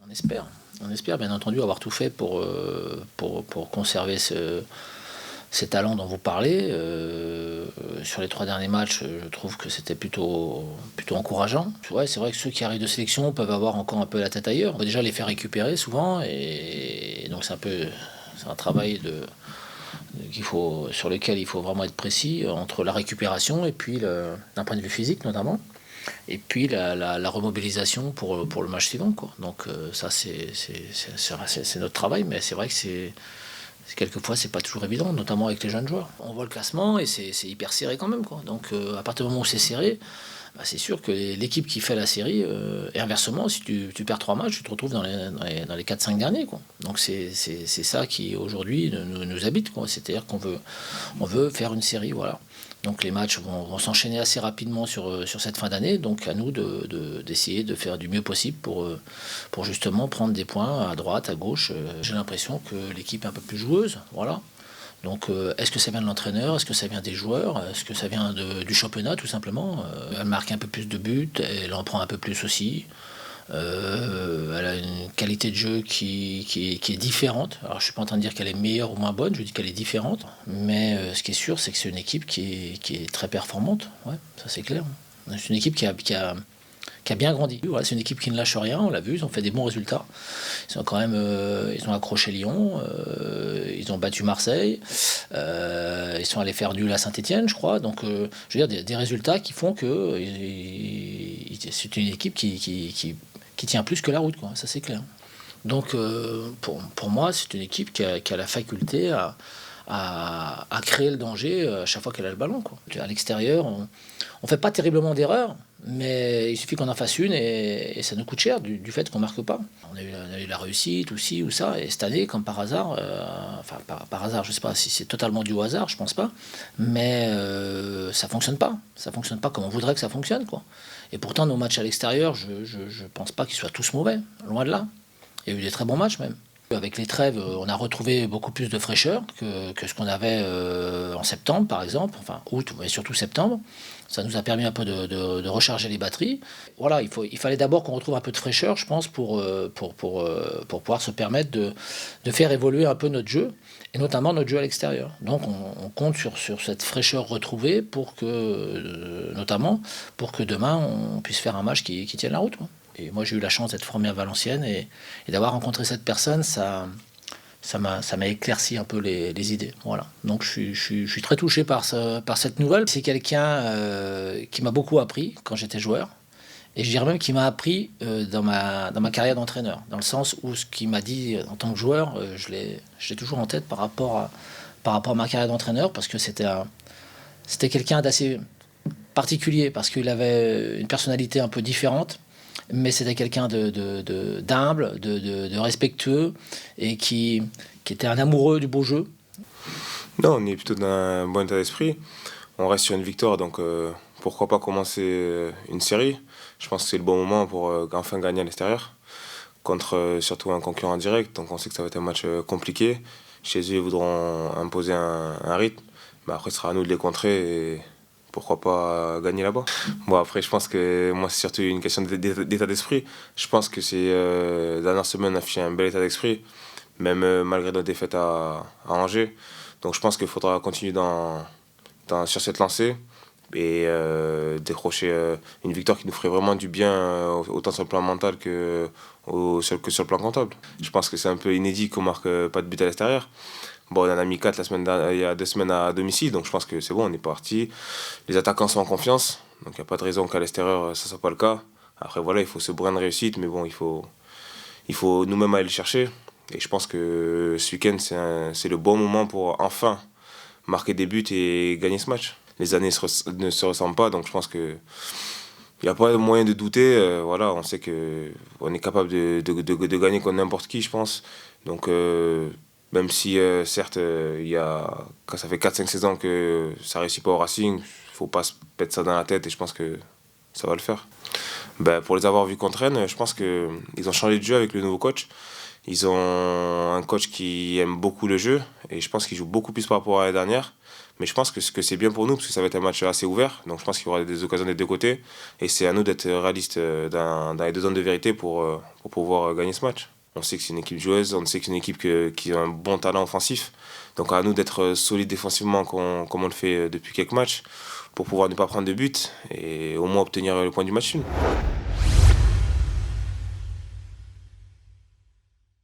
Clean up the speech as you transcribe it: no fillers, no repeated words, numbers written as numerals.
On espère bien entendu avoir tout fait pour conserver ces talents dont vous parlez. Sur les 3 derniers matchs, je trouve que c'était plutôt encourageant. Ouais, c'est vrai que ceux qui arrivent de sélection peuvent avoir encore un peu la tête ailleurs. On va déjà les faire récupérer souvent, et donc c'est un travail sur lequel il faut vraiment être précis entre la récupération et puis d'un point de vue physique notamment. Et puis la remobilisation pour le match suivant, quoi. Donc ça c'est notre travail, mais c'est vrai que quelquefois c'est pas toujours évident, notamment avec les jeunes joueurs. On voit le classement et c'est hyper serré quand même, quoi. Donc à partir du moment où c'est serré, bah, c'est sûr que l'équipe qui fait la série, et inversement, si tu perds 3 matchs, tu te retrouves dans les 4-5 derniers, quoi. Donc c'est ça qui aujourd'hui nous habite, quoi. C'est-à-dire on veut faire une série, voilà. Donc les matchs vont s'enchaîner assez rapidement sur cette fin d'année, donc à nous d'essayer de faire du mieux possible pour justement prendre des points à droite, à gauche. J'ai l'impression que l'équipe est un peu plus joueuse, voilà. Donc est-ce que ça vient de l'entraîneur? Est-ce que ça vient des joueurs? Est-ce que ça vient du championnat tout simplement? Elle marque un peu plus de buts, elle en prend un peu plus aussi. Elle a une qualité de jeu qui est différente. Alors je suis pas en train de dire qu'elle est meilleure ou moins bonne, je dis qu'elle est différente. Mais ce qui est sûr, c'est que c'est une équipe qui est très performante. Ouais, ça c'est clair. C'est une équipe qui a bien grandi. Voilà, c'est une équipe qui ne lâche rien, on l'a vu, ils ont fait des bons résultats. Ils ont quand même ils ont accroché Lyon, ils ont battu Marseille, ils sont allés faire nul à Saint-Etienne, je crois. Donc je veux dire des résultats qui font que c'est une équipe qui tient plus que la route, quoi. Ça c'est clair. Donc pour moi, c'est une équipe qui a la faculté à créer le danger à chaque fois qu'elle a le ballon, quoi. À l'extérieur, on fait pas terriblement d'erreurs, mais il suffit qu'on en fasse une et ça nous coûte cher du fait qu'on marque pas. On a eu la réussite ou ci ou ça, et cette année, comme par hasard, enfin par hasard, je sais pas si c'est totalement dû au hasard, je pense pas, mais ça fonctionne pas. Ça fonctionne pas comme on voudrait que ça fonctionne, quoi. Et pourtant, nos matchs à l'extérieur, je pense pas qu'ils soient tous mauvais, loin de là. Il y a eu des très bons matchs même. Avec les trêves, on a retrouvé beaucoup plus de fraîcheur que ce qu'on avait en septembre, par exemple, enfin août, mais surtout septembre. Ça nous a permis un peu de recharger les batteries. Voilà, il fallait d'abord qu'on retrouve un peu de fraîcheur, je pense, pour pouvoir se permettre de faire évoluer un peu notre jeu, et notamment notre jeu à l'extérieur. Donc on compte sur cette fraîcheur retrouvée notamment pour que demain on puisse faire un match qui tienne la route, quoi. Et moi, j'ai eu la chance d'être formé à Valenciennes et d'avoir rencontré cette personne, ça m'a éclairci un peu les idées. Voilà. Donc, je suis très touché par cette nouvelle. C'est quelqu'un qui m'a beaucoup appris quand j'étais joueur. Et je dirais même qu'il m'a appris dans ma carrière d'entraîneur. Dans le sens où ce qu'il m'a dit en tant que joueur, je l'ai toujours en tête par rapport à ma carrière d'entraîneur, parce que c'était quelqu'un d'assez particulier, parce qu'il avait une personnalité un peu différente. Mais c'était quelqu'un d'humble, de respectueux, et qui était un amoureux du beau jeu. Non, on est plutôt dans un bon état d'esprit. On reste sur une victoire, donc pourquoi pas commencer une série. Je pense que c'est le bon moment pour enfin gagner à l'extérieur, contre surtout un concurrent direct. Donc on sait que ça va être un match compliqué. Chez eux, ils voudront imposer un rythme. Mais après, ce sera à nous de les contrer et pourquoi pas gagner là-bas. Bon, après, je pense que moi, c'est surtout une question d'état d'esprit. Je pense que la dernière semaine a affiché un bel état d'esprit, même malgré nos défaites à Angers. Donc je pense qu'il faudra continuer sur cette lancée et décrocher une victoire qui nous ferait vraiment du bien, autant sur le plan mental sur le plan comptable. Je pense que c'est un peu inédit qu'on marque pas de but à l'extérieur. Bon, on en a mis 4 il y a 2 semaines à domicile, donc je pense que c'est bon, on est parti. Les attaquants sont en confiance, donc il n'y a pas de raison qu'à l'extérieur ça ne soit pas le cas. Après voilà, il faut ce brin de réussite, mais bon, il faut nous-mêmes aller le chercher. Et je pense que ce week-end, c'est le bon moment pour enfin marquer des buts et gagner ce match. Les années ne se ressemblent pas, donc je pense que il n'y a pas moyen de douter. Voilà, on sait qu'on est capable de gagner contre n'importe qui, je pense. Donc même si certes, quand ça fait 4-5 saisons que ça ne réussit pas au Racing, il ne faut pas se mettre ça dans la tête et je pense que ça va le faire. Ben, pour les avoir vus contre Rennes, je pense qu'ils ont changé de jeu avec le nouveau coach. Ils ont un coach qui aime beaucoup le jeu et je pense qu'il joue beaucoup plus par rapport à l'année dernière. Mais je pense que c'est bien pour nous, parce que ça va être un match assez ouvert. Donc je pense qu'il y aura des occasions des deux côtés. Et c'est à nous d'être réalistes dans les deux zones de vérité pour pouvoir gagner ce match. On sait que c'est une équipe joueuse, on sait que c'est une équipe qui a un bon talent offensif. Donc à nous d'être solides défensivement comme on le fait depuis quelques matchs pour pouvoir ne pas prendre de but et au moins obtenir le point du match nul.